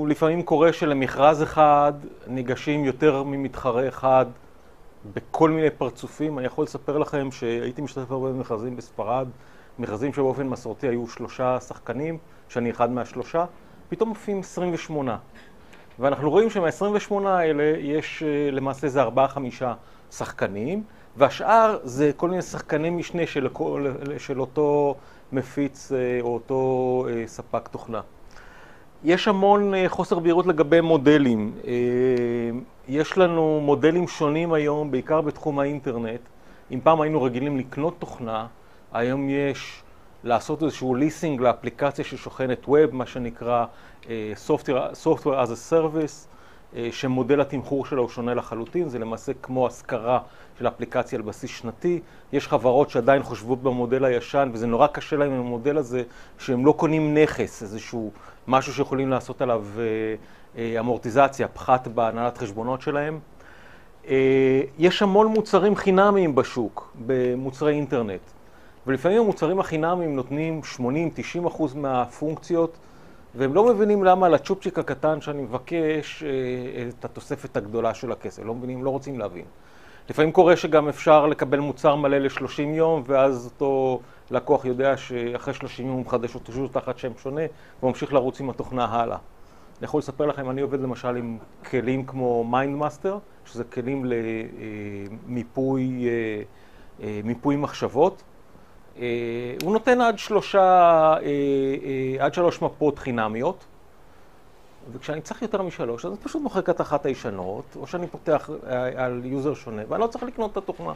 לפעמים קורה שלמכרז אחד ניגשים יותר ממתחרה אחד בכל מיני פרצופים. אני יכול לספר לכם שהייתי משתתף הרבה במכרזים בספרד, מכרזים שבאופן מסורתי היו 3 שחקנים, שאני אחד מהשלושה, פתאום מופיעים 28. ואנחנו רואים שמה-28 האלה יש למעשה זה 4-5 שחקנים, והשאר זה כל מיני שחקני משנה של אותו מפיץ או אותו ספק תוכנה. יש המון חוסר בהירות לגבי מודלים. יש לנו מודלים שונים היום, בעיקר בתחום האינטרנט. אם פעם היינו רגילים לקנות תוכנה, היום יש לעשות איזשהו ליסינג לאפליקציה ששוכנת ווב, מה שנקרא Software as a Service, שמודל התמחור שלו הוא שונה לחלוטין. זה למעשה כמו השכרה של אפליקציה על בסיס שנתי. יש חברות שעדיין חושבות במודל הישן, וזה נורא קשה להם עם המודל הזה, שהם לא קונים נכס, איזשהו משהו שיכולים לעשות עליו אמורטיזציה, פחת בהנהלת חשבונות שלהם. יש המון מוצרים חינמיים בשוק, במוצרי אינטרנט. ולפעמים המוצרים החינמיים נותנים 80-90% מהפונקציות, והם לא מבינים למה לצ'ופצ'יק הקטן שאני מבקש את התוספת הגדולה של הכסף. לא מבינים, לא רוצים להבין. לפעמים קורה שגם אפשר לקבל מוצר מלא ל-30 יום, ואז אותו לקוח יודע שאחרי 30 יום הוא מחדש אותו שוב תחת שם שונה, וממשיך לרוץ עם התוכנה הלאה. אני יכול לספר לכם, אני עובד למשל עם כלים כמו MindMaster, שזה כלים למיפוי מחשבות. הוא נותן עד 3 מפות חינמיות, וכשאני צריך יותר מ3, אז אני פשוט מוחק את אחת הישנות, או שאני פותח על יוזר שונה, ואני לא צריך לקנות את התוכנה.